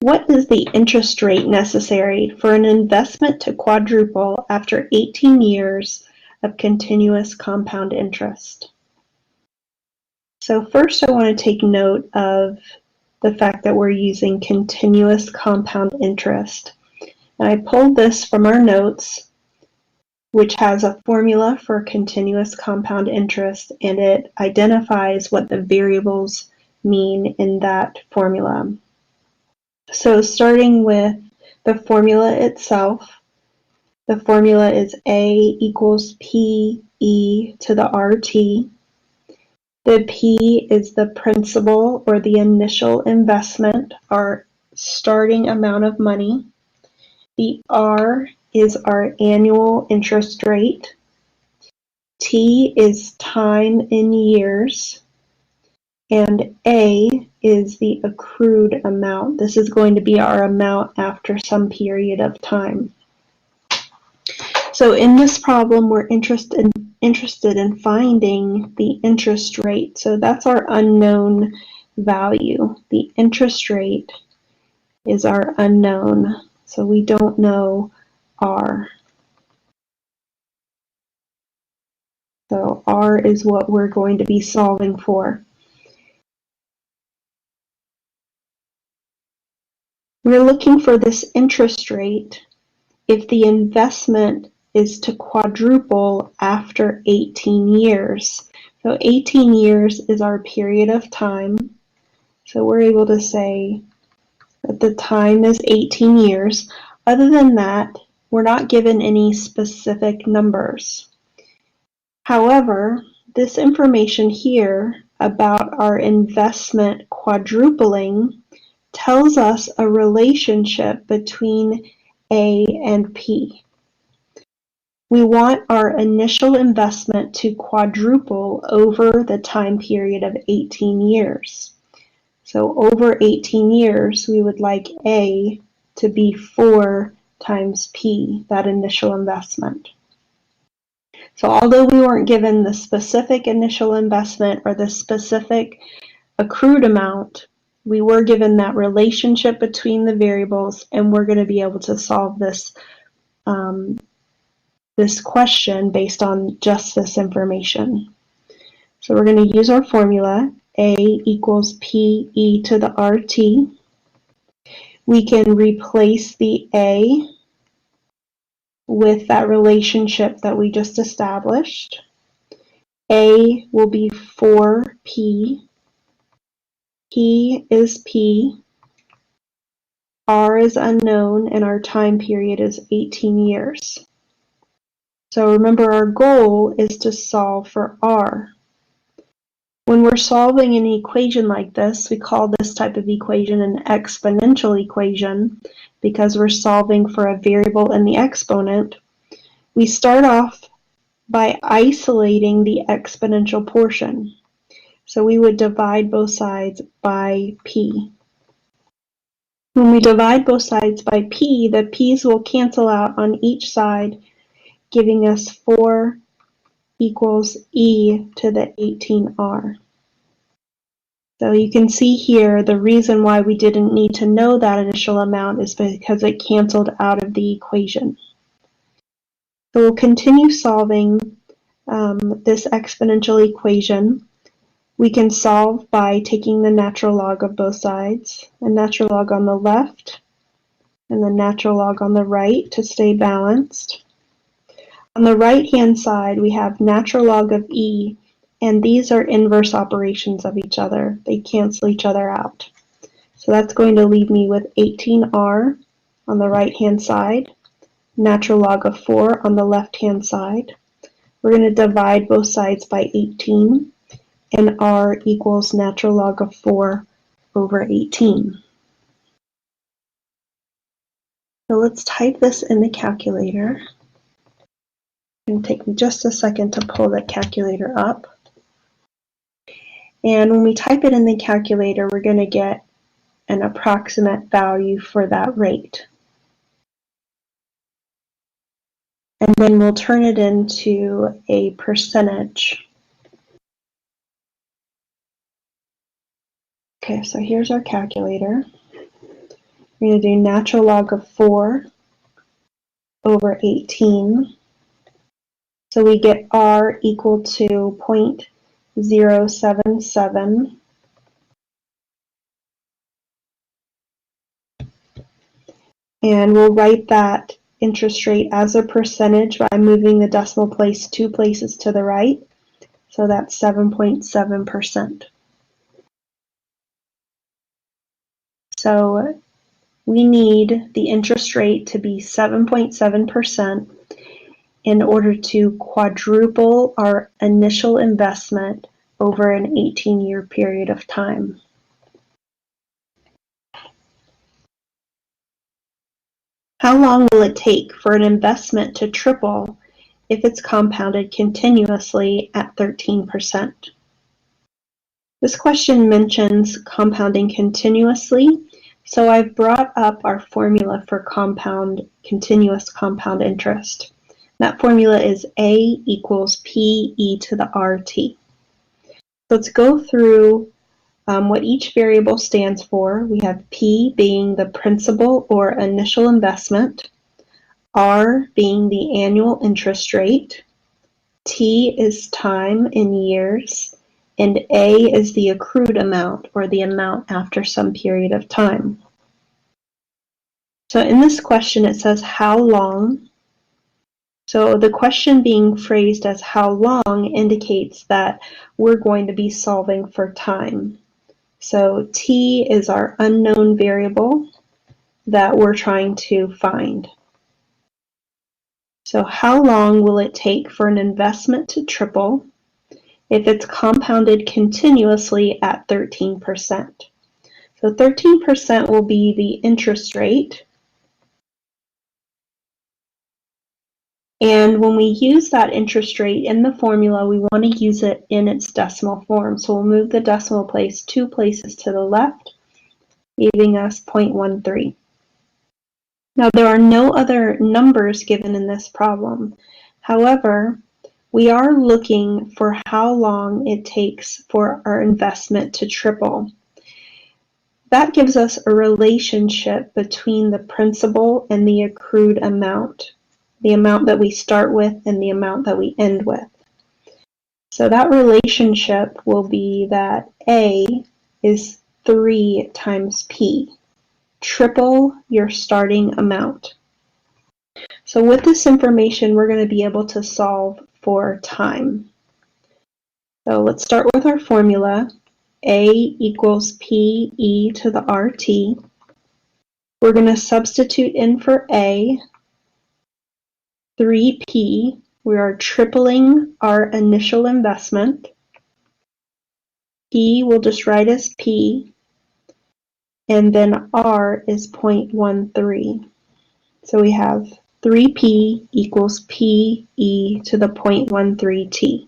What is the interest rate necessary for an investment to quadruple after 18 years of continuous compound interest? So first I want to take note of the fact that we're using continuous compound interest. And I pulled this from our notes, which has a formula for continuous compound interest, and it identifies what the variables mean in that formula. So starting with the formula itself, the formula is A equals PE to the RT. The P is the principal or the initial investment, our starting amount of money. The R is our annual interest rate. T is time in years. And A is the accrued amount. This is going to be our amount after some period of time. So in this problem, we're interested in finding the interest rate. So that's our unknown value. The interest rate is our unknown. So we don't know R. So R is what we're going to be solving for. We're looking for this interest rate if the investment is to quadruple after 18 years. So 18 years is our period of time. So we're able to say that the time is 18 years. Other than that, we're not given any specific numbers. However, this information here about our investment quadrupling tells us a relationship between A and P. We want our initial investment to quadruple over the time period of 18 years. So over 18 years, we would like A to be 4 times P, that initial investment. So although we weren't given the specific initial investment or the specific accrued amount, we were given that relationship between the variables, and we're going to be able to solve this this question based on just this information. So we're going to use our formula, A equals PE to the RT. We can replace the A with that relationship that we just established. A will be 4P. P is P. R is unknown, and our time period is 18 years. So remember, our goal is to solve for R. When we're solving an equation like this, we call this type of equation an exponential equation because we're solving for a variable in the exponent. We start off by isolating the exponential portion. So we would divide both sides by P. When we divide both sides by P, the P's will cancel out on each side, giving us 4 equals E to the 18R. So you can see here the reason why we didn't need to know that initial amount is because it canceled out of the equation. So we'll continue solving this exponential equation. We can solve by taking the natural log of both sides, the natural log on the left and the natural log on the right to stay balanced. On the right-hand side, we have natural log of E, and these are inverse operations of each other. They cancel each other out. So that's going to leave me with 18R on the right-hand side, natural log of 4 on the left-hand side. We're going to divide both sides by 18, and R equals natural log of 4 over 18. So let's type this in the calculator. It's going to take me just a second to pull the calculator up. And when we type it in the calculator, we're going to get an approximate value for that rate. And then we'll turn it into a percentage. Okay, so here's our calculator. We're going to do natural log of 4 over 18. So we get r equal to 0.077. And we'll write that interest rate as a percentage by moving the decimal place 2 places to the right. So that's 7.7%. So we need the interest rate to be 7.7% in order to quadruple our initial investment over an 18-year period of time. How long will it take for an investment to triple if it's compounded continuously at 13%? This question mentions compounding continuously, so I've brought up our formula for continuous compound interest. That formula is A equals P e to the RT. Let's go through what each variable stands for. We have P being the principal or initial investment, R being the annual interest rate, T is time in years, and A is the accrued amount, or the amount after some period of time. So in this question it says how long. So the question being phrased as how long indicates that we're going to be solving for time. So T is our unknown variable that we're trying to find. So how long will it take for an investment to triple if it's compounded continuously at 13%? So 13% will be the interest rate. And when we use that interest rate in the formula, we want to use it in its decimal form. So we'll move the decimal place 2 places to the left, giving us 0.13. Now there are no other numbers given in this problem. However, we are looking for how long it takes for our investment to triple. That gives us a relationship between the principal and the accrued amount, the amount that we start with and the amount that we end with. So that relationship will be that A is 3 times P. Triple your starting amount. So with this information, we're going to be able to solve for time. So let's start with our formula. A equals P e to the RT. We're going to substitute in for A 3P. We are tripling our initial investment. P we'll just write as P, and then R is 0.13. So we have 3P equals P e to the 0.13t.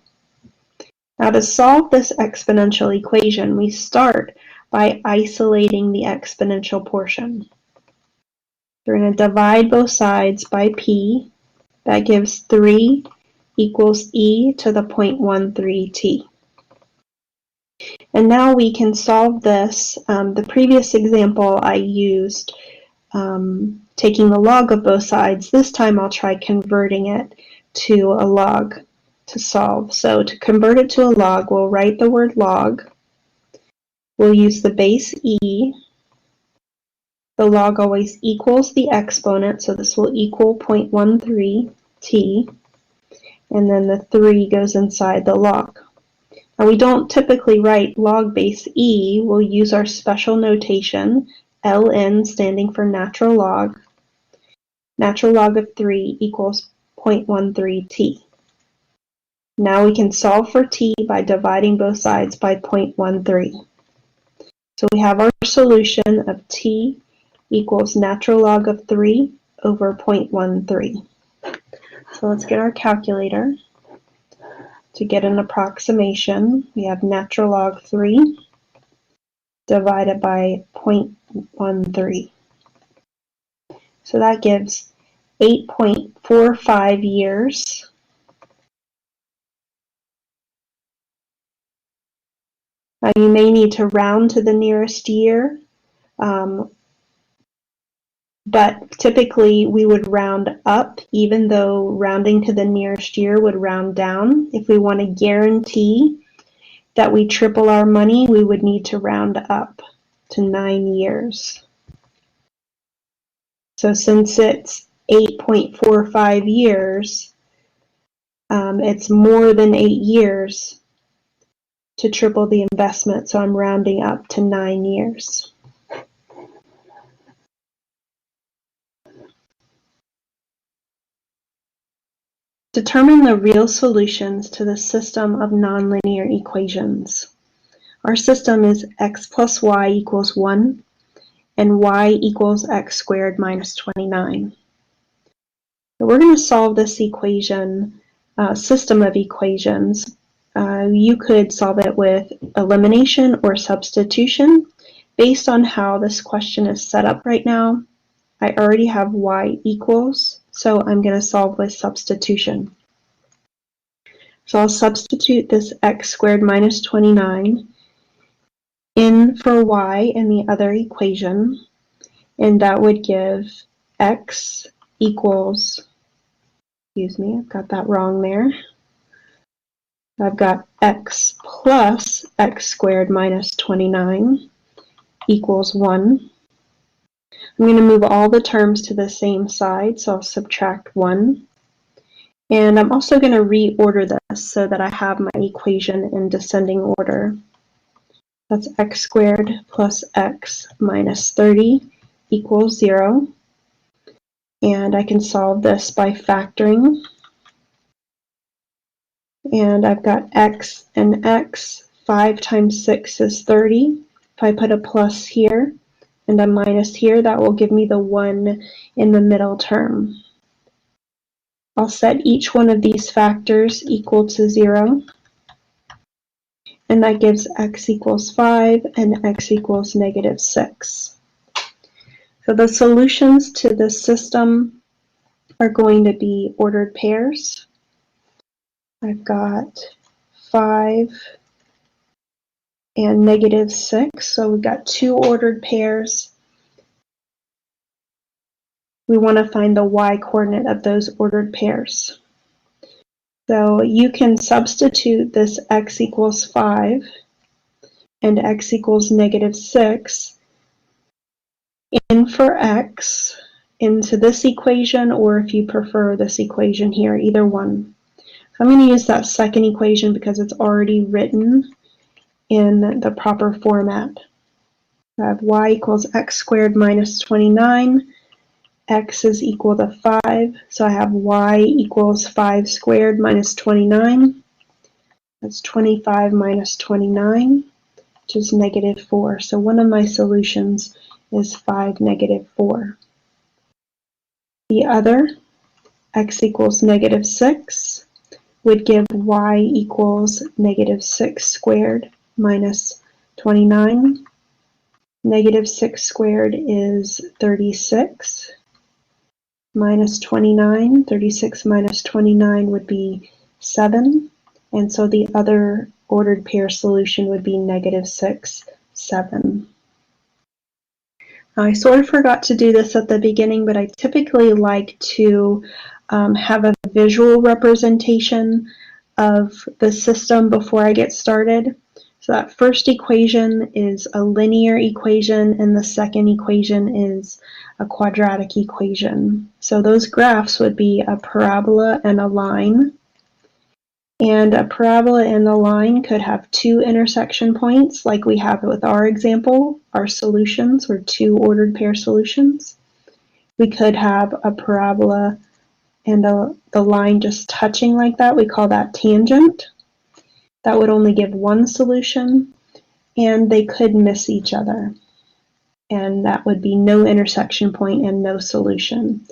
Now to solve this exponential equation, we start by isolating the exponential portion. We're going to divide both sides by P. That gives 3 equals e to the 0.13t. And now we can solve this. The previous example I used taking the log of both sides. This time I'll try converting it to a log to solve. So to convert it to a log, we'll write the word log. We'll use the base e. The log always equals the exponent, so this will equal 0.13t. And then the 3 goes inside the log. Now we don't typically write log base e. We'll use our special notation, ln standing for natural log. Natural log of 3 equals 0.13t. Now we can solve for t by dividing both sides by 0.13. So we have our solution of t equals natural log of 3 over 0.13. So let's get our calculator. To get an approximation, we have natural log 3 divided by 0.13. So that gives 8.45 years. Now you may need to round to the nearest year. but typically we would round up, even though rounding to the nearest year would round down. If we want to guarantee that we triple our money, we would need to round up to 9 years. So since it's 8.45 years, it's more than 8 years to triple the investment, so I'm rounding up to 9 years. Determine the real solutions to the system of nonlinear equations. Our system is x plus y equals 1 and y equals x squared minus 29. So we're going to solve this equation, system of equations. You could solve it with elimination or substitution. Based on how this question is set up right now, I already have y equals, so I'm going to solve with substitution. So I'll substitute this x squared minus 29 in for y in the other equation, and that would give x equals, excuse me, I've got that wrong there. I've got x plus x squared minus 29 equals 1. I'm going to move all the terms to the same side, so I'll subtract 1. And I'm also going to reorder this so that I have my equation in descending order. That's x squared plus x minus 30 equals 0. And I can solve this by factoring. And I've got x and x. 5 times 6 is 30. If I put a plus here and a minus here, that will give me the 1 in the middle term. I'll set each one of these factors equal to 0. And that gives x equals 5 and x equals negative 6. So the solutions to this system are going to be ordered pairs. I've got 5 and negative 6, so we've got 2 ordered pairs. We want to find the y-coordinate of those ordered pairs. So you can substitute this x equals 5 and x equals negative 6 in for x into this equation, or if you prefer this equation here, either one. So I'm going to use that second equation because it's already written in the proper format. I have y equals x squared minus 29. X is equal to 5, so I have y equals 5 squared minus 29. That's 25 minus 29, which is negative 4. So one of my solutions is 5, negative 4. The other, x equals negative 6, would give y equals negative 6 squared minus 29. Negative 6 squared is 36. Minus 29, 36 minus 29 would be 7, and so the other ordered pair solution would be negative 6, 7. Now, I sort of forgot to do this at the beginning, but I typically like to have a visual representation of the system before I get started. So that first equation is a linear equation, and the second equation is a quadratic equation. So those graphs would be a parabola and a line. And a parabola and a line could have 2 intersection points, like we have with our example. Our solutions were 2 ordered pair solutions. We could have a parabola and the line just touching like that. We call that tangent. That would only give 1 solution, and they could miss each other. And that would be no intersection point and no solution.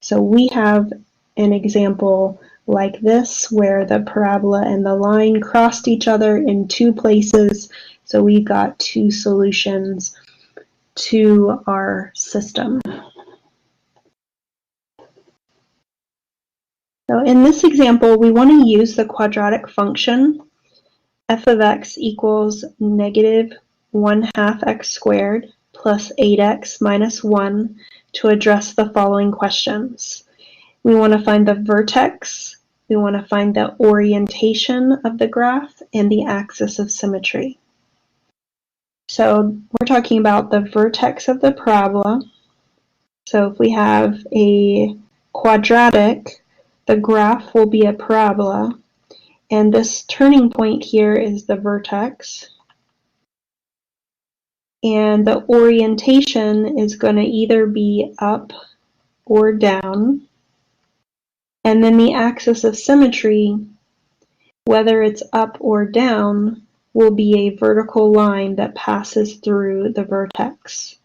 So we have an example like this where the parabola and the line crossed each other in 2 places. So we got 2 solutions to our system. So in this example, we want to use the quadratic function f of x equals negative 1/2 x squared plus 8x minus 1 to address the following questions. We want to find the vertex, we want to find the orientation of the graph, and the axis of symmetry. So we're talking about the vertex of the parabola. So if we have a quadratic, the graph will be a parabola, and this turning point here is the vertex. And the orientation is going to either be up or down. And then the axis of symmetry, whether it's up or down, will be a vertical line that passes through the vertex.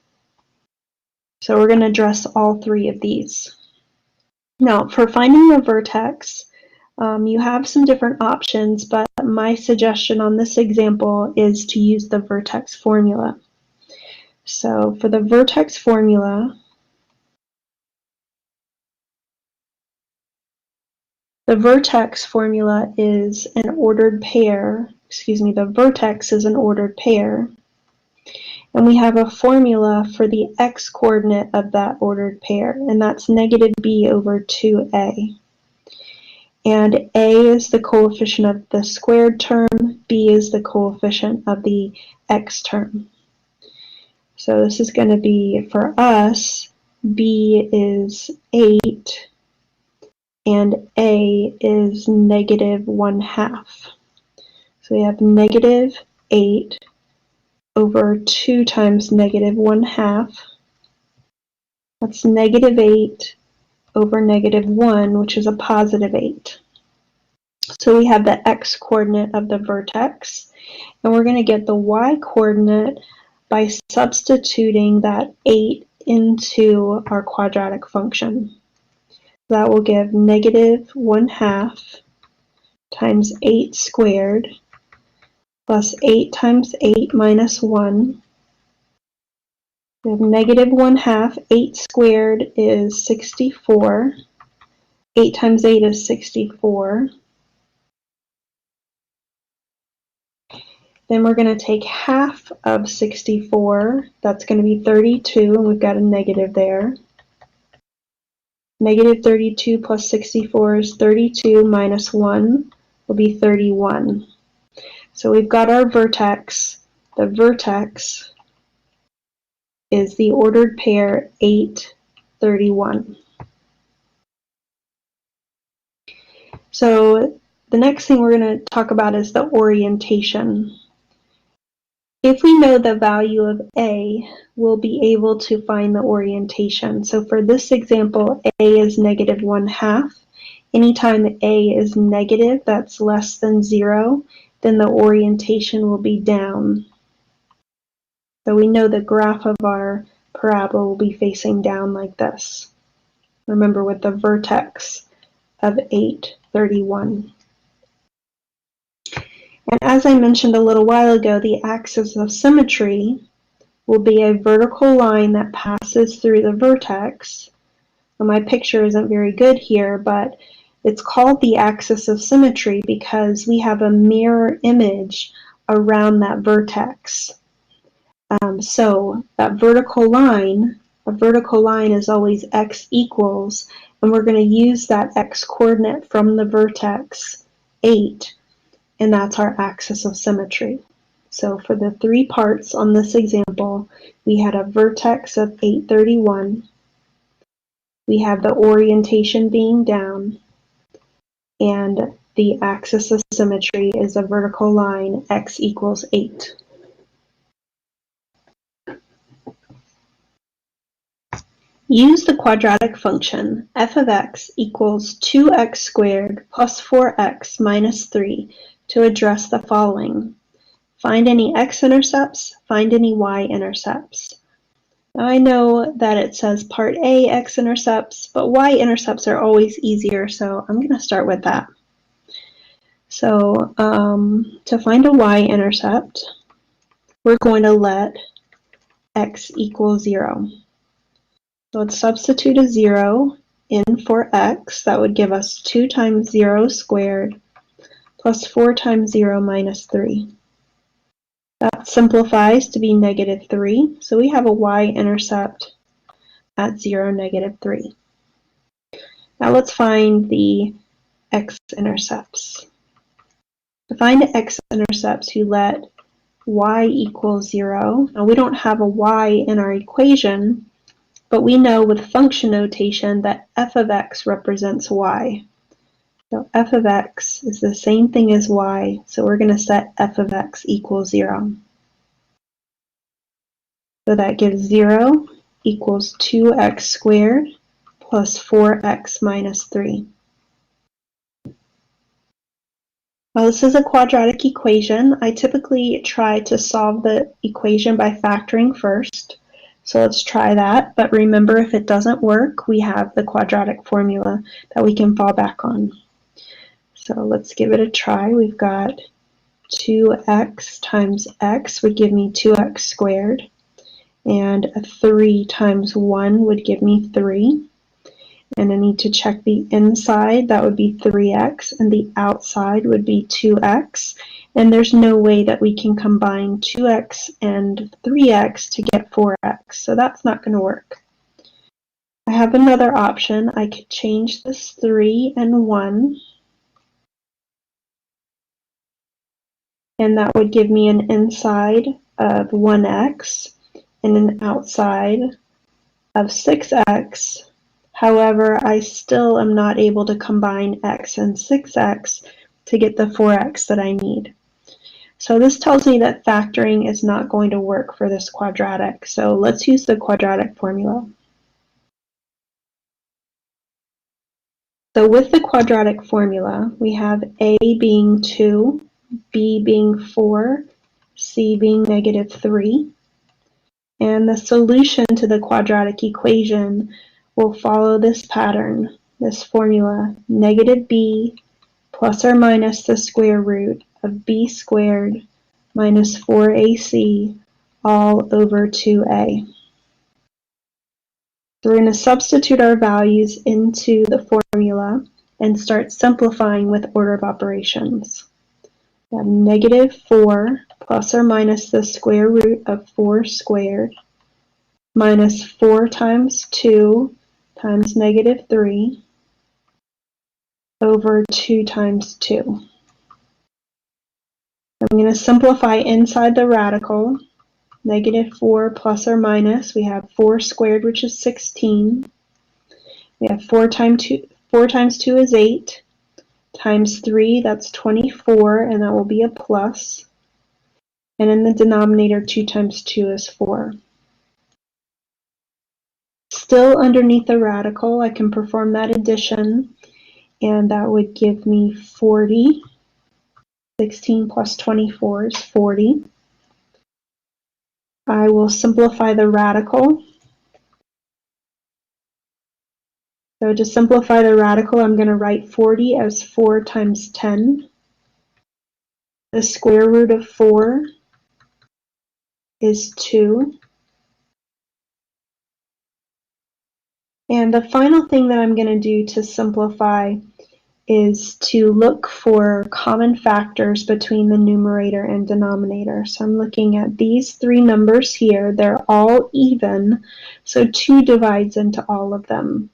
So we're going to address all three of these. Now, for finding the vertex, you have some different options, but my suggestion on this example is to use the vertex formula. So for the vertex formula, the vertex is an ordered pair, the vertex is an ordered pair, and we have a formula for the x-coordinate of that ordered pair, and that's negative b over 2a. And a is the coefficient of the squared term, b is the coefficient of the x term. So this is going to be, for us, b is 8, and a is negative 1/2. So we have negative 8 over 2 times negative 1/2. That's negative 8 over negative 1, which is a positive 8. So we have the x-coordinate of the vertex, and we're going to get the y-coordinate by substituting that 8 into our quadratic function. That will give negative 1/2 times 8 squared plus 8 times 8 minus 1. We have negative 1/2. 8 squared is 64. 8 times 8 is 64. Then we're going to take half of 64. That's going to be 32, and we've got a negative there. Negative 32 plus 64 is 32 minus 1 will be 31. So we've got our vertex. The vertex is the ordered pair 8, 31. So the next thing we're going to talk about is the orientation. If we know the value of a, we'll be able to find the orientation. So for this example, a is negative 1/2. Anytime a is negative, that's less than 0, then the orientation will be down. So we know the graph of our parabola will be facing down like this. Remember, with the vertex of 8, 31. And as I mentioned a little while ago, the axis of symmetry will be a vertical line that passes through the vertex. Well, my picture isn't very good here, but it's called the axis of symmetry because we have a mirror image around that vertex. So that vertical line, a vertical line is always x equals, and we're going to use that x-coordinate from the vertex, 8, and that's our axis of symmetry. So for the three parts on this example, we had a vertex of 8, 31. We have the orientation being down, and the axis of symmetry is a vertical line, x equals 8. Use the quadratic function f of x equals 2x squared plus 4x minus 3 to address the following. Find any x-intercepts, find any y-intercepts. Now I know that it says part A x-intercepts, but y-intercepts are always easier, so I'm going to start with that. So to find a y-intercept, we're going to let x equal 0. So let's substitute a 0 in for x. That would give us 2 times 0 squared plus 4 times 0 minus 3. That simplifies to be negative 3. So we have a y-intercept at 0, -3. Now let's find the x-intercepts. To find the x-intercepts, you let y equals 0. Now we don't have a y in our equation, but we know with function notation that f of x represents y. So f of x is the same thing as y, so we're going to set f of x equals 0. So that gives 0 equals 2x squared plus 4x minus 3. Well, this is a quadratic equation. I typically try to solve the equation by factoring first. So let's try that. But remember, if it doesn't work, we have the quadratic formula that we can fall back on. So let's give it a try. We've got 2x times x would give me 2x squared. And 3 times 1 would give me 3. And I need to check the inside, that would be 3x, and the outside would be 2x. And there's no way that we can combine 2x and 3x to get 4x, so that's not going to work. I have another option. I could change this 3 and 1, and that would give me an inside of 1x and an outside of 6x. However, I still am not able to combine x and 6x to get the 4x that I need. So this tells me that factoring is not going to work for this quadratic. So let's use the quadratic formula. So with the quadratic formula, we have a being 2, b being 4, c being -3. And the solution to the quadratic equation will follow this pattern, this formula, -b plus or minus the square root of b squared minus 4ac all over 2a. So we're going to substitute our values into the formula and start simplifying with order of operations. We have -4 plus or minus the square root of 4 squared minus 4 times 2 times -3 over 2 times 2. I'm going to simplify inside the radical. -4 plus or minus, we have 4 squared, which is 16. We have 4 times 2 is 8. Times 3, that's 24, and that will be a plus. And in the denominator, 2 times 2 is 4. Still underneath the radical, I can perform that addition, and that would give me 40. 16 plus 24 is 40. I will simplify the radical. So to simplify the radical, I'm going to write 40 as 4 times 10. The square root of 4 is 2. And the final thing that I'm going to do to simplify is to look for common factors between the numerator and denominator. So I'm looking at these 3 numbers here. They're all even, so 2 divides into all of them.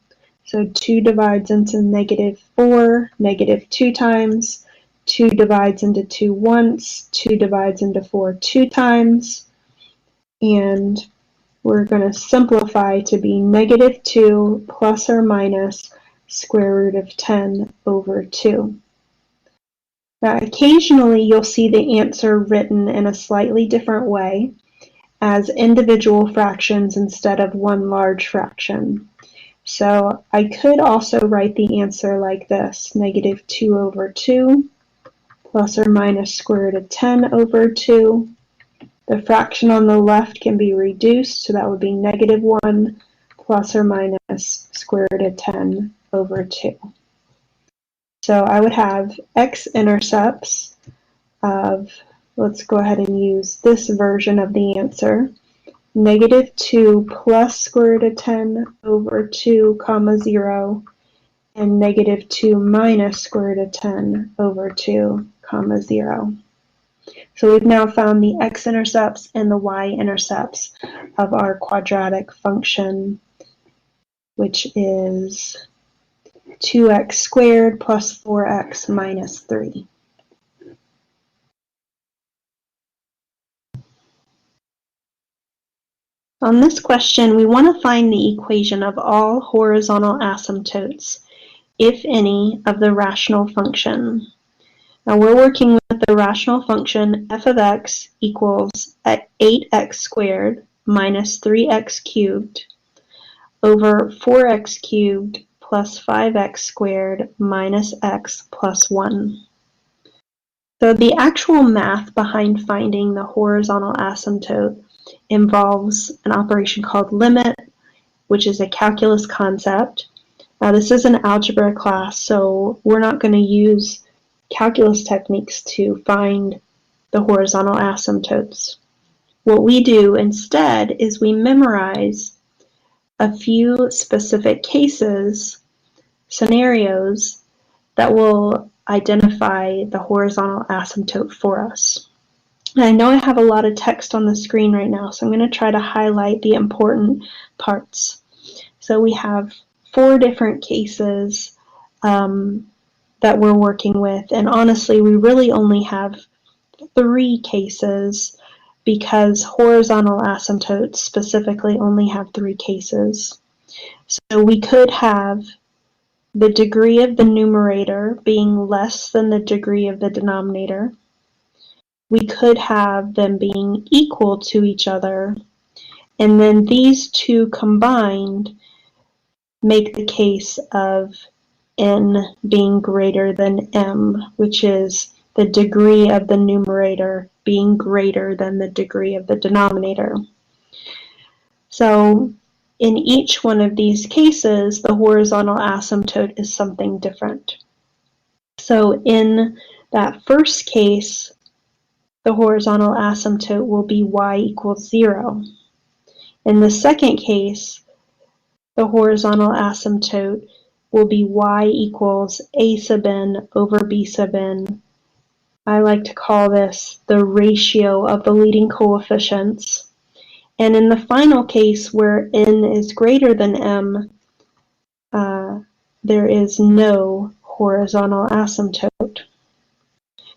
So 2 divides into -4, -2 times. 2 divides into 2 once. 2 divides into 4 2 times. And we're going to simplify to be -2 plus or minus square root of 10 over 2. Now, occasionally you'll see the answer written in a slightly different way as individual fractions instead of one large fraction. So I could also write the answer like this, -2 over 2 plus or minus square root of 10 over 2. The fraction on the left can be reduced, so that would be -1 plus or minus square root of 10 over 2. So I would have x-intercepts of, let's go ahead and use this version of the answer, -2 plus square root of 10 over 2 comma 0, and -2 minus square root of 10 over 2 comma 0. So we've now found the x-intercepts and the y-intercepts of our quadratic function which is 2x squared plus 4x minus 3. On this question, we want to find the equation of all horizontal asymptotes, if any, of the rational function. Now we're working with the rational function f of x equals 8x squared minus 3x cubed over 4x cubed plus 5x squared minus x plus 1. So the actual math behind finding the horizontal asymptote involves an operation called limit, which is a calculus concept. Now this is an algebra class, so we're not going to use calculus techniques to find the horizontal asymptotes. What we do instead is we memorize a few specific cases, scenarios, that will identify the horizontal asymptote for us. And I know I have a lot of text on the screen right now, so I'm going to try to highlight the important parts. So we have 4 different cases that we're working with, and honestly we really only have 3 cases because horizontal asymptotes specifically only have 3 cases. So we could have the degree of the numerator being less than the degree of the denominator. We could have them being equal to each other, and then these two combined make the case of n being greater than m, which is the degree of the numerator being greater than the degree of the denominator. So in each one of these cases, the horizontal asymptote is something different. So in that first case, the horizontal asymptote will be y equals 0. In the second case, the horizontal asymptote will be y equals a sub n over b sub n. I like to call this the ratio of the leading coefficients. And in the final case where n is greater than m, there is no horizontal asymptote.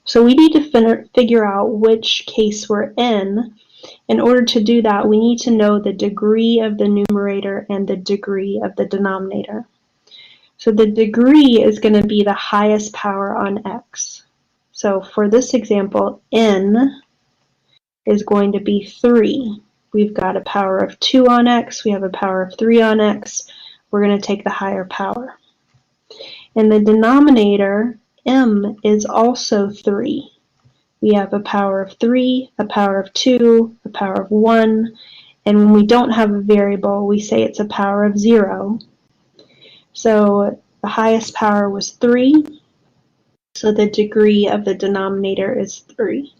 So we need to figure out which case we're in. In order to do that, we need to know the degree of the numerator and the degree of the denominator. So the degree is going to be the highest power on x. So for this example, n is going to be 3. We've got a power of 2 on x, we have a power of 3 on x. We're going to take the higher power. And the denominator, m, is also 3. We have a power of 3, a power of 2, a power of 1, and when we don't have a variable, we say it's a power of 0. So the highest power was 3, so the degree of the denominator is 3.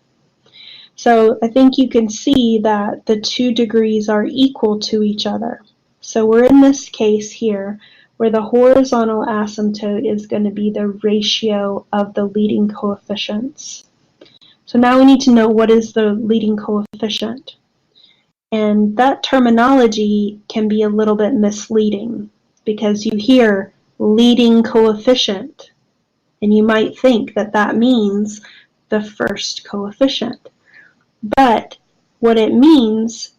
So I think you can see that the 2 degrees are equal to each other. So we're in this case here where the horizontal asymptote is going to be the ratio of the leading coefficients. So now we need to know what is the leading coefficient. And that terminology can be a little bit misleading because you hear leading coefficient and you might think that that means the first coefficient. But what it means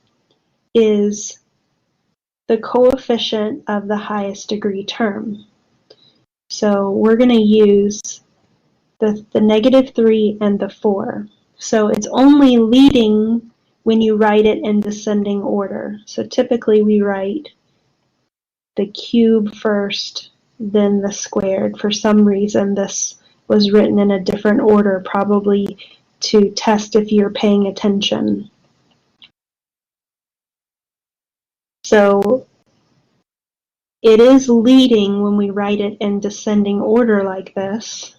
is the coefficient of the highest degree term. So we're going to use the -3 and the 4. So it's only leading when you write it in descending order. So typically we write the cube first, then the squared. For some reason this was written in a different order, probably to test if you're paying attention. So it is leading when we write it in descending order like this.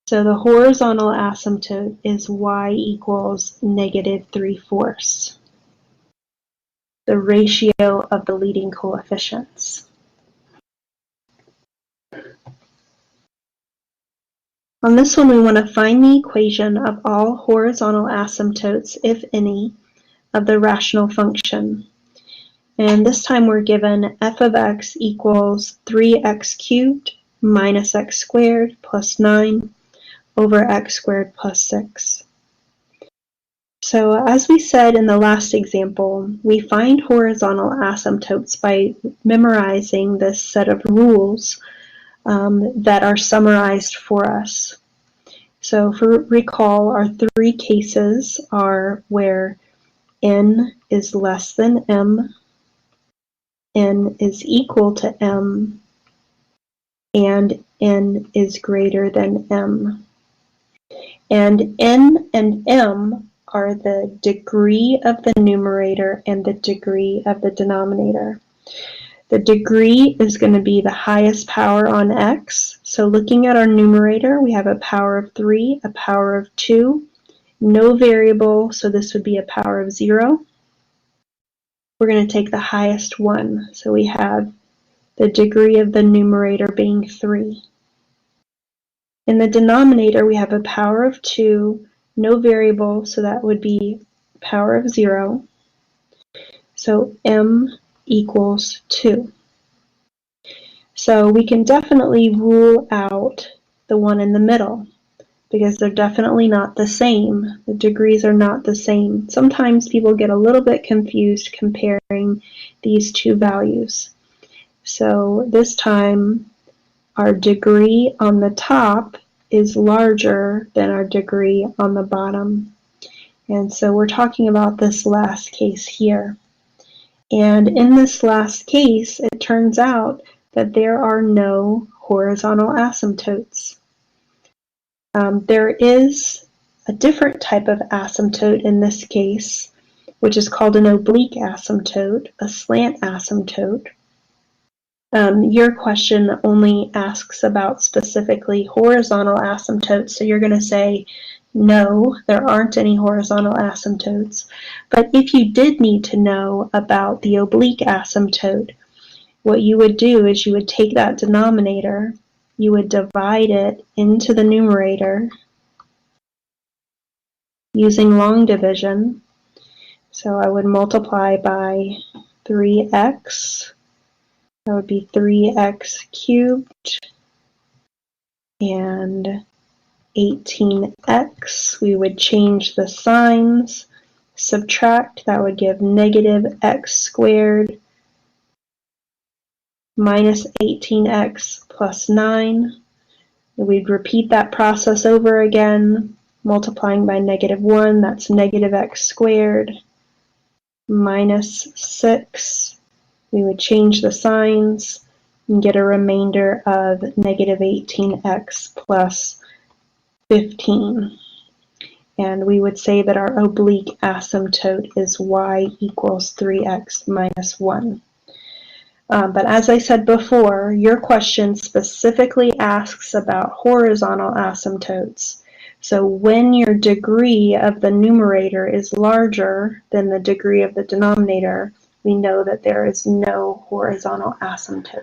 So the horizontal asymptote is y equals -3/4, the ratio of the leading coefficients. On this one, we want to find the equation of all horizontal asymptotes, if any, of the rational function. And this time we're given f of x equals 3x cubed minus x squared plus 9 over x squared plus 6. So as we said in the last example, we find horizontal asymptotes by memorizing this set of rules that are summarized for us. So recall, our three cases are where n is less than m, n is equal to m, and n is greater than m. And n and m are the degree of the numerator and the degree of the denominator. The degree is going to be the highest power on x. So looking at our numerator, we have a power of 3, a power of 2, no variable, so this would be a power of 0. We're going to take the highest one, so we have the degree of the numerator being 3. In the denominator, we have a power of 2, no variable, so that would be power of 0. So m equals 2. So we can definitely rule out the one in the middle because they're definitely not the same. The degrees are not the same. Sometimes people get a little bit confused comparing these two values. So this time our degree on the top is larger than our degree on the bottom. And so we're talking about this last case here. And in this last case, it turns out that there are no horizontal asymptotes. There is a different type of asymptote in this case, which is called an oblique asymptote, a slant asymptote. Your question only asks about specifically horizontal asymptotes, so you're going to say, no, there aren't any horizontal asymptotes. But if you did need to know about the oblique asymptote, what you would do is you would take that denominator, you would divide it into the numerator using long division. So I would multiply by 3x. That would be 3x cubed and 18x. We would change the signs, subtract, that would give negative x squared minus 18x plus 9. We'd repeat that process over again, multiplying by negative 1, that's negative x squared minus 6. We would change the signs and get a remainder of negative 18x plus 15. And we would say that our oblique asymptote is y equals 3x minus 1. But as I said before, your question specifically asks about horizontal asymptotes. So when your degree of the numerator is larger than the degree of the denominator, we know that there is no horizontal asymptote.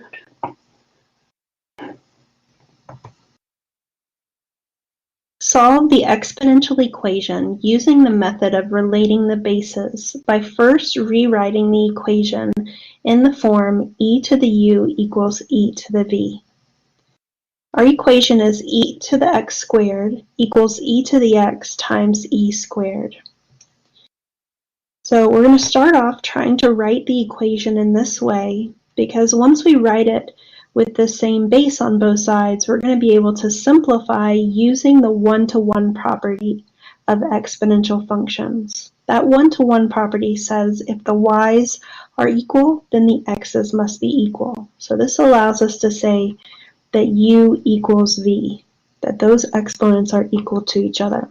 Solve the exponential equation using the method of relating the bases by first rewriting the equation in the form e to the u equals e to the v. Our equation is e to the x squared equals e to the x times e squared. So we're going to start off trying to write the equation in this way, because once we write it with the same base on both sides, we're going to be able to simplify using the one-to-one property of exponential functions. That one-to-one property says if the y's are equal, then the x's must be equal. So this allows us to say that u equals v, that those exponents are equal to each other.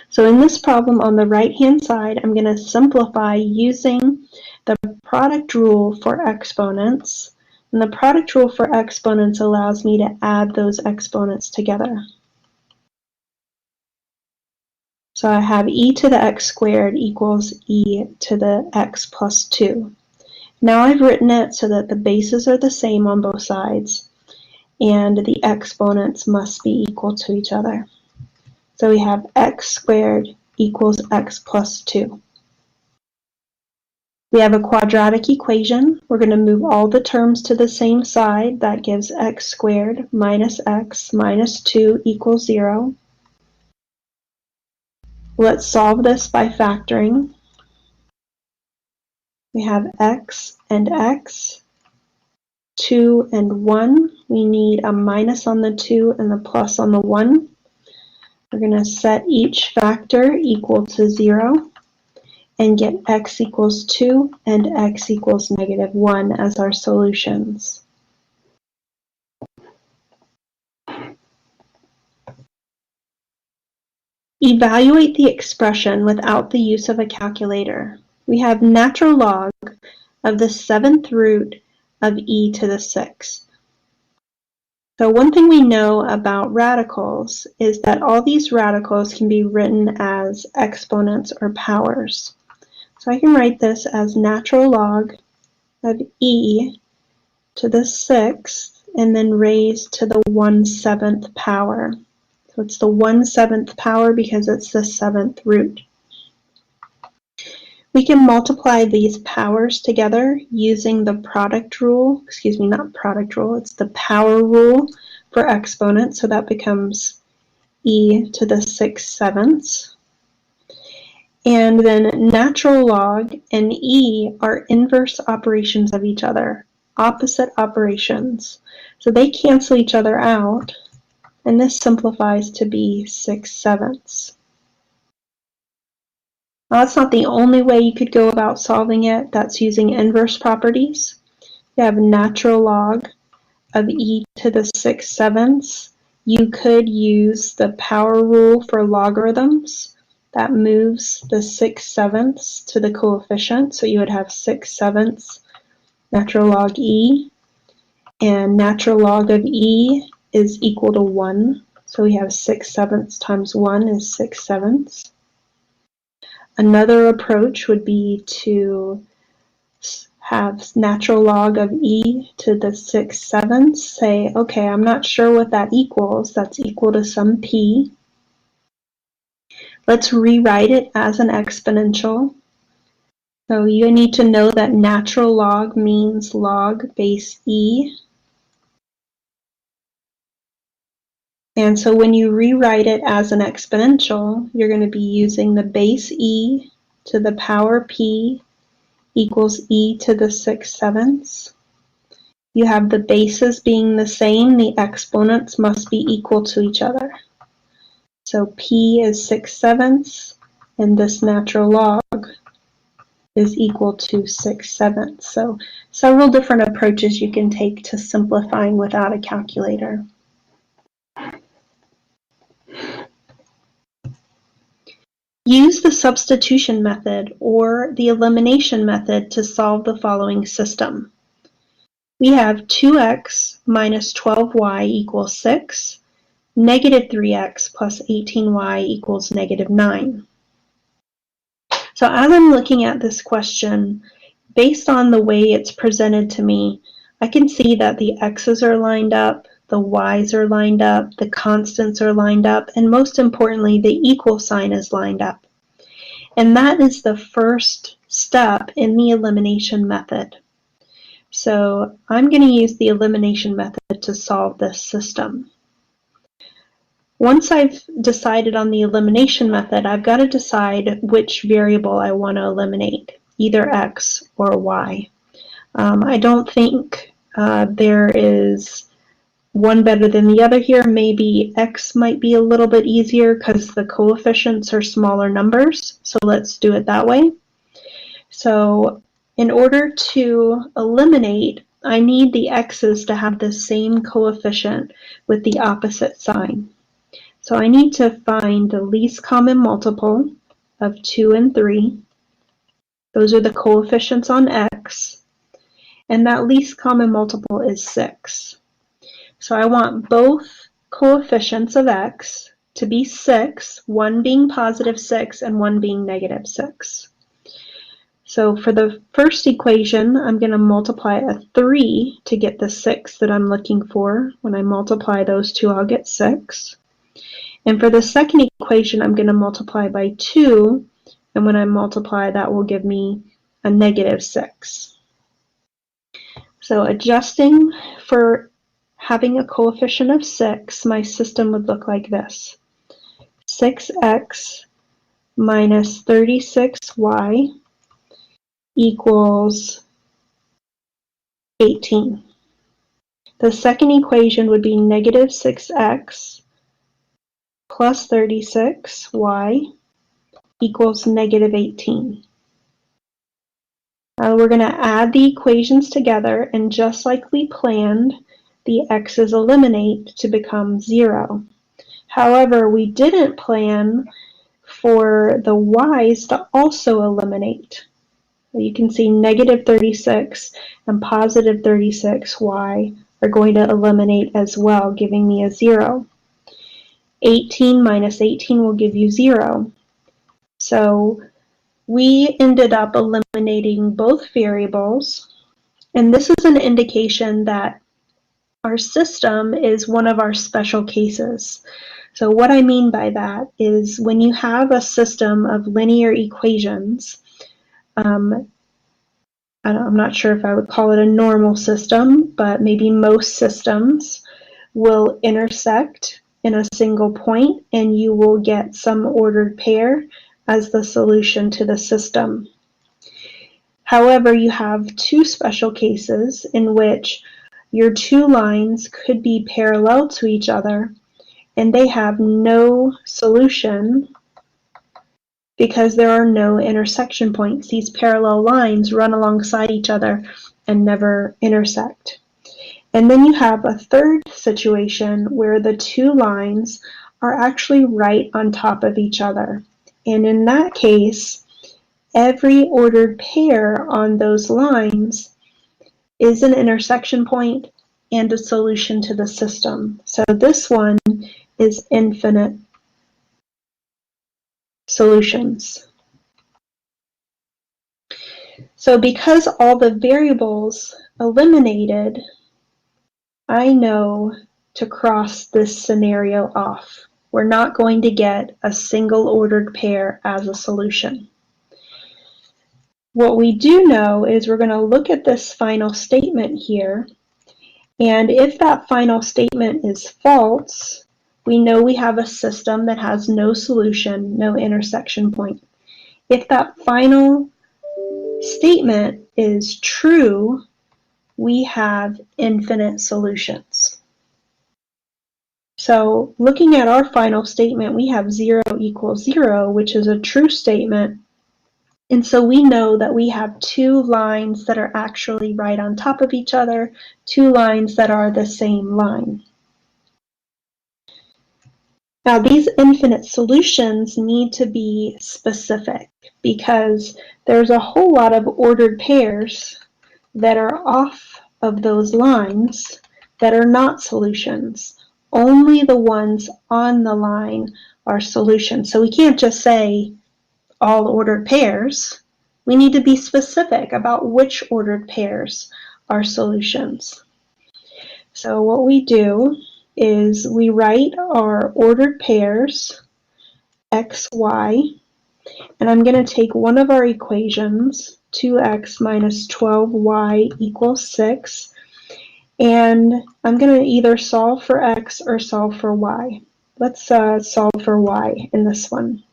So in this problem on the right-hand side, I'm going to simplify using the product rule for exponents. And the product rule for exponents allows me to add those exponents together. So I have e to the x squared equals e to the x plus 2. Now I've written it so that the bases are the same on both sides, and the exponents must be equal to each other. So we have x squared equals x plus 2. We have a quadratic equation. We're going to move all the terms to the same side. That gives x squared minus x minus 2 equals 0. Let's solve this by factoring. We have x and x, 2 and 1. We need a minus on the 2 and the plus on the 1. We're going to set each factor equal to 0 and get x equals 2 and x equals negative 1 as our solutions. Evaluate the expression without the use of a calculator. We have natural log of the 7th root of e to the 6th. So one thing we know about radicals is that all these radicals can be written as exponents or powers. So I can write this as natural log of e to the 6th and then raised to the 1/7 power. So it's the 1/7 power because it's the 7th root. We can multiply these powers together using the product rule, not product rule, it's the power rule for exponents, so that becomes e to the 6/7. And then natural log and e are inverse operations of each other, opposite operations. So they cancel each other out, and this simplifies to be 6/7. Now, that's not the only way you could go about solving it. That's using inverse properties. You have natural log of e to the 6/7. You could use the power rule for logarithms. That moves the 6/7 to the coefficient. So you would have 6/7 natural log e. And natural log of e is equal to 1. So we have 6/7 times 1 is 6/7. Another approach would be to have natural log of e to the 6/7. Say, okay, I'm not sure what that equals. That's equal to some p. Let's rewrite it as an exponential. So you need to know that natural log means log base e. And so when you rewrite it as an exponential, you're going to be using the base e to the power p equals e to the 6/7. You have the bases being the same, the exponents must be equal to each other. So p is 6/7, and this natural log is equal to 6/7. So several different approaches you can take to simplifying without a calculator. Use the substitution method or the elimination method to solve the following system. We have 2x minus 12y equals 6, negative 3x plus 18y equals negative 9. So as I'm looking at this question, based on the way it's presented to me, I can see that the x's are lined up, the y's are lined up, the constants are lined up, and most importantly, the equal sign is lined up. And that is the first step in the elimination method. So I'm going to use the elimination method to solve this system. Once I've decided on the elimination method, I've got to decide which variable I want to eliminate, either x or y. I don't think there is one better than the other here. Maybe x might be a little bit easier because the coefficients are smaller numbers, so let's do it that way. So in order to eliminate, I need the x's to have the same coefficient with the opposite sign. So I need to find the least common multiple of 2 and 3. Those are the coefficients on x. And that least common multiple is 6. So I want both coefficients of x to be 6, one being positive 6 and one being negative 6. So for the first equation, I'm going to multiply a 3 to get the 6 that I'm looking for. When I multiply those two, I'll get 6. And for the second equation, I'm going to multiply by 2, and when I multiply, that will give me a -6. So adjusting for having a coefficient of 6, my system would look like this. 6x minus 36y equals 18. The second equation would be negative 6x plus 36y equals negative 18. Now we're going to add the equations together, and just like we planned, the x's eliminate to become 0. However, we didn't plan for the y's to also eliminate. You can see negative 36 and positive 36y are going to eliminate as well, giving me a 0. 18 minus 18 will give you 0. So we ended up eliminating both variables, and this is an indication that our system is one of our special cases. So what I mean by that is when you have a system of linear equations, I'm not sure if I would call it a normal system, but maybe most systems will intersect in a single point, and you will get some ordered pair as the solution to the system. However, you have two special cases in which your two lines could be parallel to each other, and they have no solution because there are no intersection points. These parallel lines run alongside each other and never intersect. And then you have a third situation where the two lines are actually right on top of each other. And in that case, every ordered pair on those lines is an intersection point and a solution to the system. So this one is infinite solutions. So because all the variables eliminated, I know to cross this scenario off. We're not going to get a single ordered pair as a solution. What we do know is we're going to look at this final statement here, and if that final statement is false, we know we have a system that has no solution, no intersection point. If that final statement is true, we have infinite solutions. So looking at our final statement, we have 0 equals 0, which is a true statement. And so we know that we have two lines that are actually right on top of each other, two lines that are the same line. Now these infinite solutions need to be specific because there's a whole lot of ordered pairs that are off of those lines that are not solutions. Only the ones on the line are solutions. So we can't just say all ordered pairs. We need to be specific about which ordered pairs are solutions. So what we do is we write our ordered pairs, x, y, and I'm going to take one of our equations, 2x minus 12y equals 6, and I'm going to either solve for x or solve for y. Let's solve for y in this one.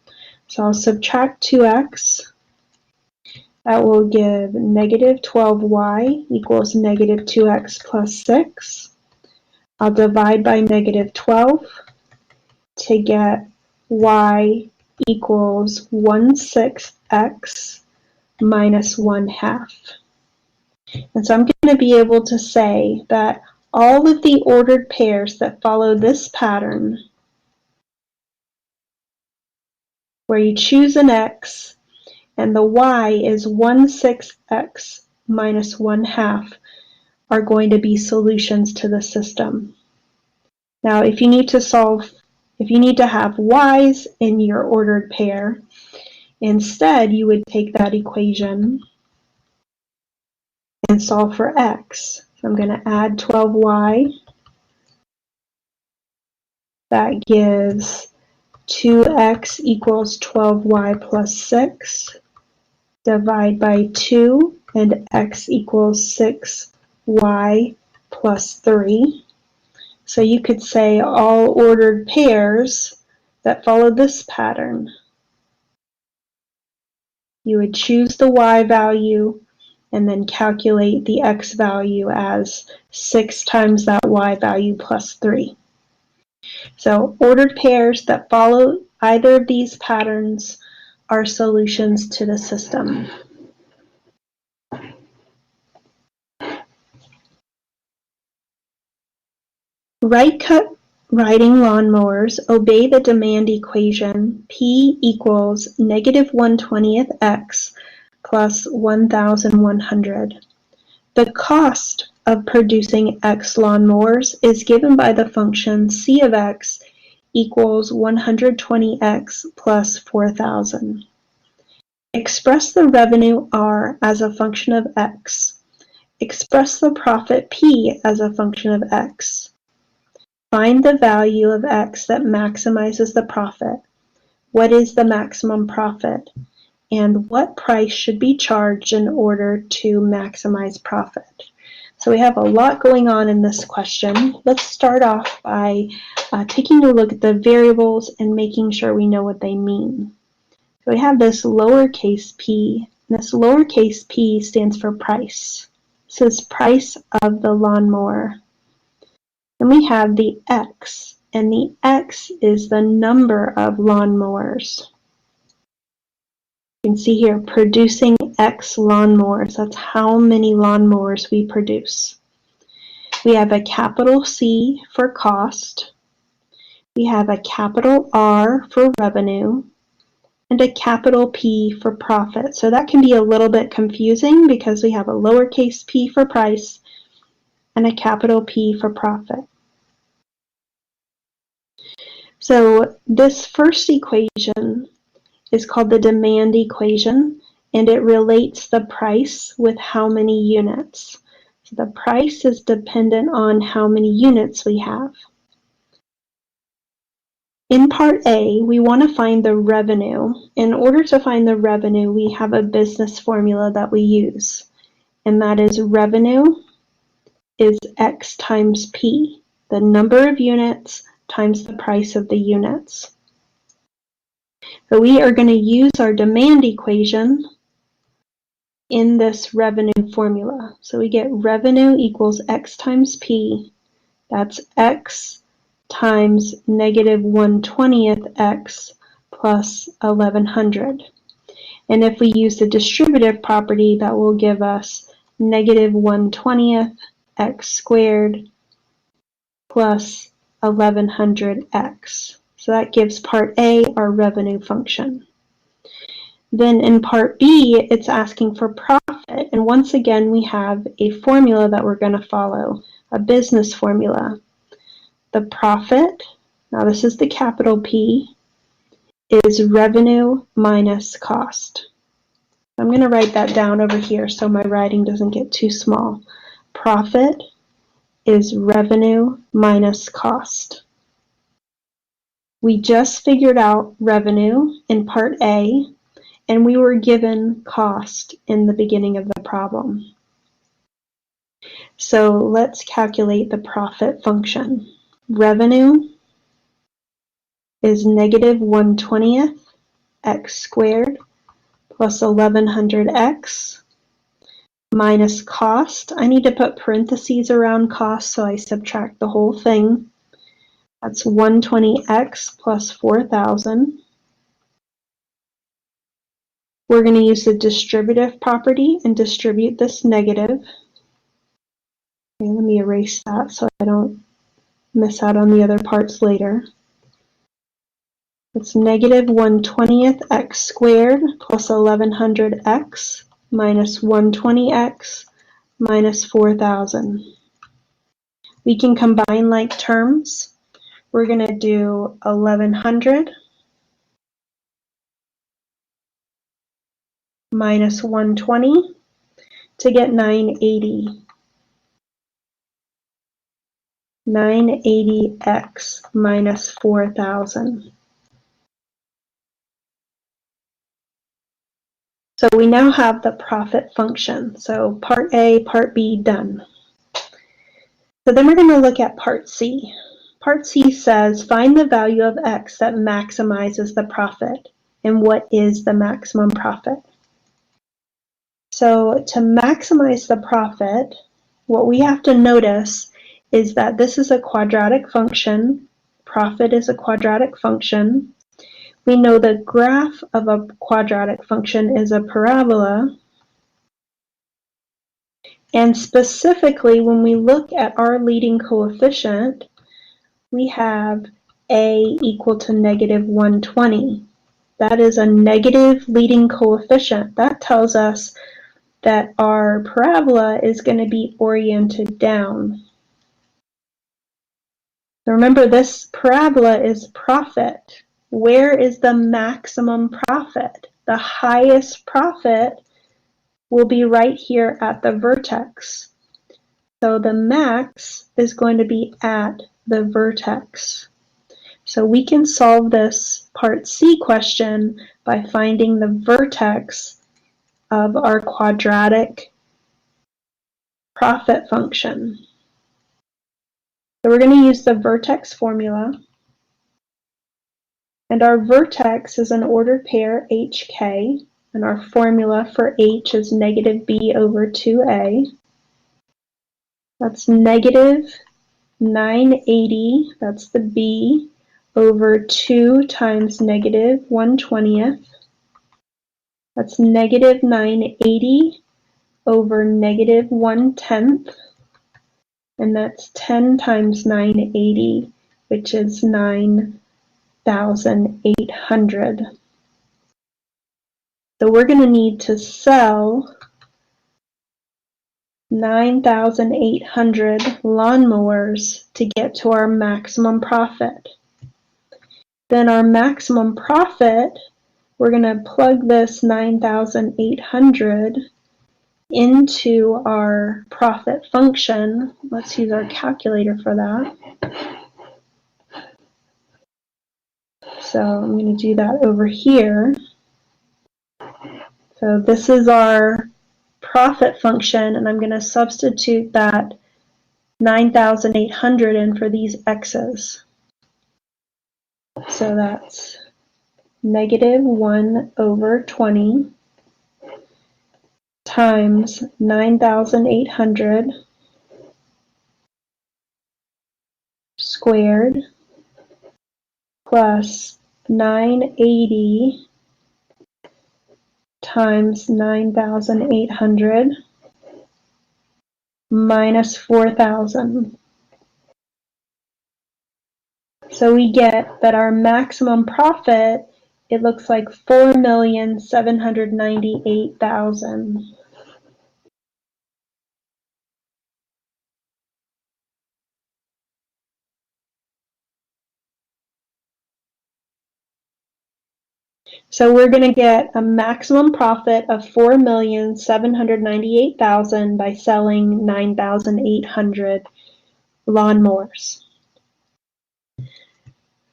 So I'll subtract 2x. That will give negative 12y equals negative 2x plus 6. I'll divide by negative 12 to get y equals 1/6 x minus 1/2. And so I'm going to be able to say that all of the ordered pairs that follow this pattern, where you choose an x and the y is 1/6 x minus 1/2, are going to be solutions to the system. Now, if you need to have y's in your ordered pair, instead you would take that equation and solve for x. So I'm going to add 12y. That gives 2x equals 12y plus 6. divide by 2, and x equals 6y plus 3. So you could say all ordered pairs that follow this pattern. You would choose the y value and then calculate the x value as 6 times that y value plus 3. So ordered pairs that follow either of these patterns are solutions to the system. Right-cut riding lawnmowers obey the demand equation P equals negative 1/20 x plus 1,100. The cost of producing X lawnmowers is given by the function C of x equals 120x plus 4,000. Express the revenue R as a function of x. Express the profit P as a function of x. Find the value of x that maximizes the profit. What is the maximum profit? And what price should be charged in order to maximize profit? So we have a lot going on in this question. Let's start off by taking a look at the variables and making sure we know what they mean. So we have this lowercase p. This lowercase p stands for price. This is price of the lawnmower. Then we have the x, and the x is the number of lawnmowers. You can see here, producing X lawnmowers. That's how many lawnmowers we produce. We have a capital C for cost. We have a capital R for revenue, and a capital P for profit. So that can be a little bit confusing because we have a lowercase p for price and a capital P for profit. So this first equation is called the demand equation, and it relates the price with how many units. So the price is dependent on how many units we have. In part A, we want to find the revenue. In order to find the revenue, we have a business formula that we use, and that is revenue is X times P, the number of units times the price of the units. So we are going to use our demand equation in this revenue formula. So we get revenue equals X times P. That's X times negative 1/20 x plus 1,100. And if we use the distributive property, that will give us negative 1/20 x squared plus 1,100x. So that gives part A our revenue function. Then in part B, it's asking for profit. And once again, we have a formula that we're going to follow, a business formula. The profit, now this is the capital P, is revenue minus cost. I'm going to write that down over here so my writing doesn't get too small. Profit is revenue minus cost. We just figured out revenue in part A, and we were given cost in the beginning of the problem. So let's calculate the profit function. Revenue is negative 1/20 x squared plus 1,100x minus cost. I need to put parentheses around cost, so I subtract the whole thing. That's 120x plus 4,000. We're going to use the distributive property and distribute this negative. Okay, let me erase that so I don't miss out on the other parts later. It's negative 1/20 x squared plus 1,100x minus 120x minus 4,000. We can combine like terms. We're going to do 1,100 minus 120 to get 980. 980x minus 4,000. So we now have the profit function. So part A, part B done. So then we're going to look at part C. Part C says find the value of x that maximizes the profit. And what is the maximum profit? So to maximize the profit, what we have to notice is that this is a quadratic function. Profit is a quadratic function. We know the graph of a quadratic function is a parabola. And specifically, when we look at our leading coefficient, we have a equal to negative 120. That is a negative leading coefficient. That tells us that our parabola is going to be oriented down. Remember, this parabola is profit. Where is the maximum profit? The highest profit will be right here at the vertex. So the max is going to be at the vertex. So we can solve this part C question by finding the vertex of our quadratic profit function. So we're going to use the vertex formula. And our vertex is an ordered pair hk. And our formula for h is negative b over 2a. That's negative 980, that's the b, over 2 times negative 1/20th. That's negative 980 over negative 1/10. And that's 10 times 980, which is 9,800. So we're going to need to sell 9,800 lawnmowers to get to our maximum profit. Then our maximum profit, we're going to plug this 9,800 into our profit function. Let's use our calculator for that. So I'm going to do that over here. So this is our profit function, and I'm going to substitute that 9,800 in for these x's. So that's negative 1 over 20 times 9,800 squared plus 980 times 9,800 minus 4,000. So we get that our maximum profit, it looks like 4,798,000. So we're going to get a maximum profit of 4,798,000 by selling 9,800 lawnmowers.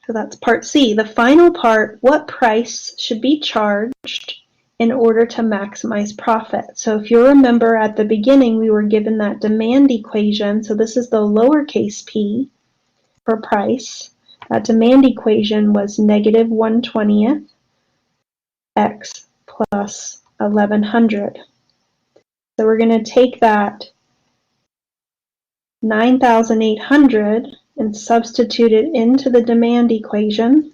So that's part C. The final part, what price should be charged in order to maximize profit? So if you remember at the beginning, we were given that demand equation. So this is the lowercase p for price. That demand equation was negative 1/20th x plus 1,100. So we're going to take that 9,800 and substitute it into the demand equation.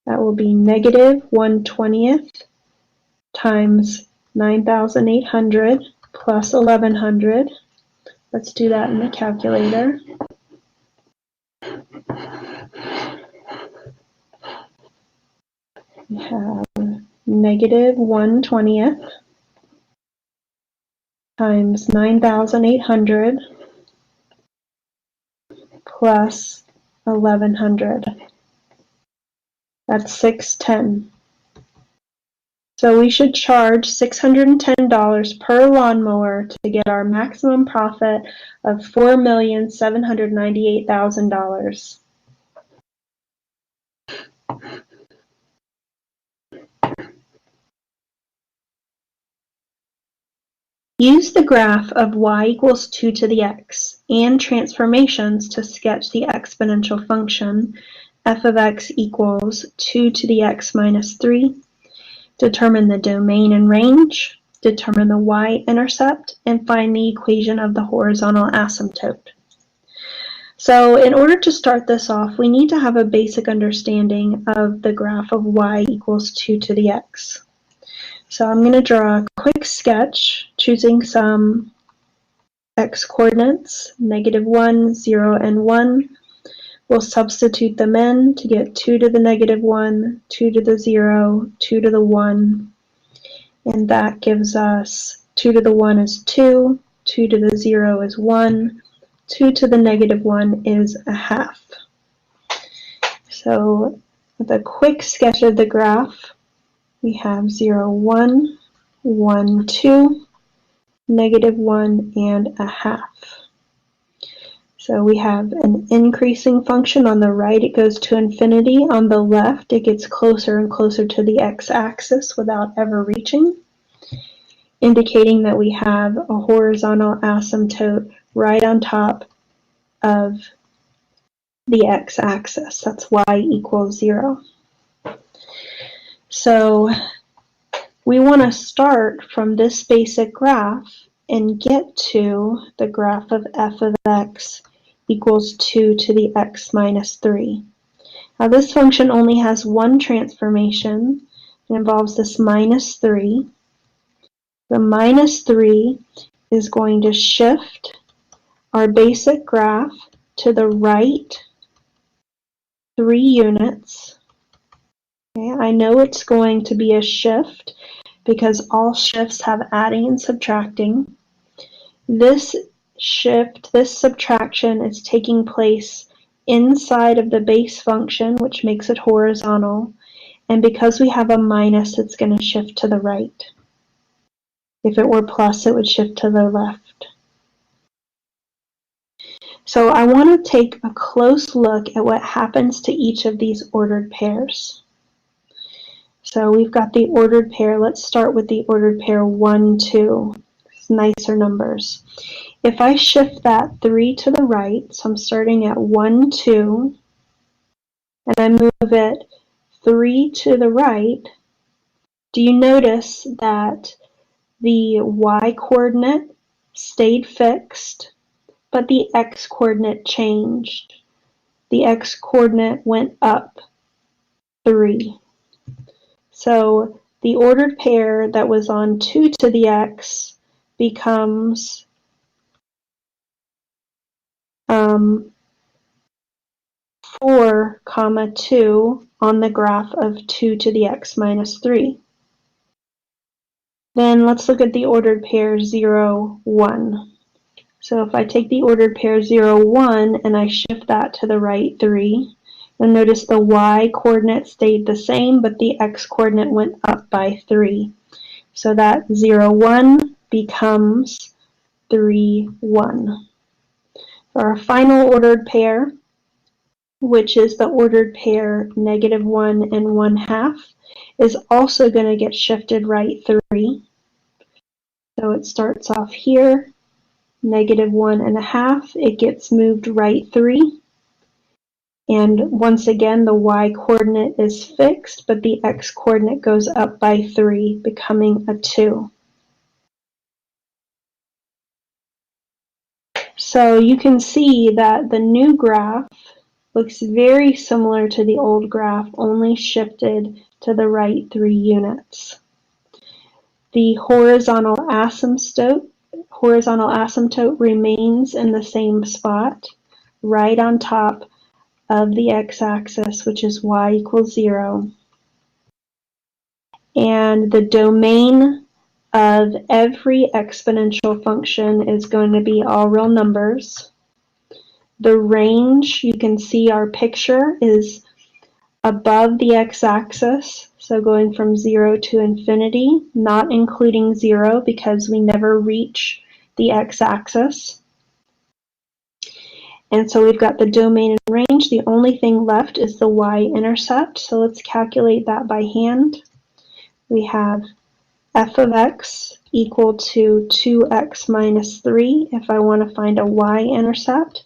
That will be negative 1/20th times 9,800 plus 1,100. Let's do that in the calculator. We have negative 1/20th times 9,800 plus 1,100. That's 610. So we should charge $610 per lawnmower to get our maximum profit of $4,798,000. Use the graph of y equals 2 to the x and transformations to sketch the exponential function f of x equals 2 to the x minus 3. Determine the domain and range, determine the y-intercept, and find the equation of the horizontal asymptote. So in order to start this off, we need to have a basic understanding of the graph of y equals 2 to the x. So I'm going to draw a quick sketch, choosing some x coordinates, -1, 0, and 1. We'll substitute them in to get 2 to the -1, 2 to the 0, 2 to the 1, and that gives us 2 to the 1 is 2, 2 to the 0 is 1, 2 to the -1 is a half. So with a quick sketch of the graph, we have 0, 1, 1, 2, -1, and a half. So we have an increasing function. On the right, it goes to infinity. On the left, it gets closer and closer to the x-axis without ever reaching, indicating that we have a horizontal asymptote right on top of the x-axis. That's y equals 0. So we want to start from this basic graph and get to the graph of f of x equals 2 to the x minus 3. Now this function only has one transformation. It involves this minus 3. The minus 3 is going to shift our basic graph to the right 3 units. Okay, I know it's going to be a shift because all shifts have adding and subtracting. This shift, this subtraction is taking place inside of the base function, which makes it horizontal. And because we have a minus, it's going to shift to the right. If it were plus, it would shift to the left. So I want to take a close look at what happens to each of these ordered pairs. So we've got the ordered pair. Let's start with the ordered pair 1, 2. Nicer numbers. If I shift that 3 to the right, so I'm starting at 1, 2, and I move it 3 to the right, do you notice that the y-coordinate stayed fixed, but the x-coordinate changed? The x-coordinate went up 3. So the ordered pair that was on 2 to the x becomes 4, 2 on the graph of 2 to the x minus 3. Then let's look at the ordered pair 0, 1. So if I take the ordered pair 0, 1 and I shift that to the right 3, you'll notice the y-coordinate stayed the same, but the x-coordinate went up by 3. So that 0, 1 becomes 3, 1. Our final ordered pair, which is the ordered pair -1 and 1/2, is also going to get shifted right 3. So it starts off here, -1 1/2, it gets moved right 3. And once again, the y-coordinate is fixed, but the x-coordinate goes up by 3, becoming a 2. So you can see that the new graph looks very similar to the old graph, only shifted to the right 3 units. The horizontal asymptote remains in the same spot, right on top of the x-axis, which is y equals 0. And the domain of every exponential function is going to be all real numbers. The range, you can see our picture is above the x-axis, so going from 0 to infinity, not including 0 because we never reach the x-axis. And so we've got the domain and range. The only thing left is the y-intercept, so let's calculate that by hand. We have f of x equal to 2x minus 3. If I want to find a y-intercept,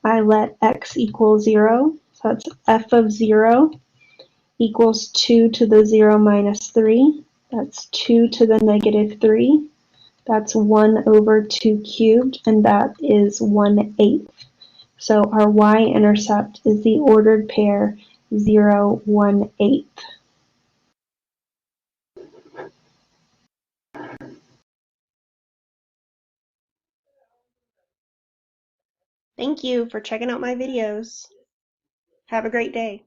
I let x equal 0. So that's f of 0 equals 2 to the 0 minus 3. That's 2 to the negative 3. That's 1 over 2 cubed, and that is 1/8. So our y-intercept is the ordered pair 0, 1/8. Thank you for checking out my videos. Have a great day.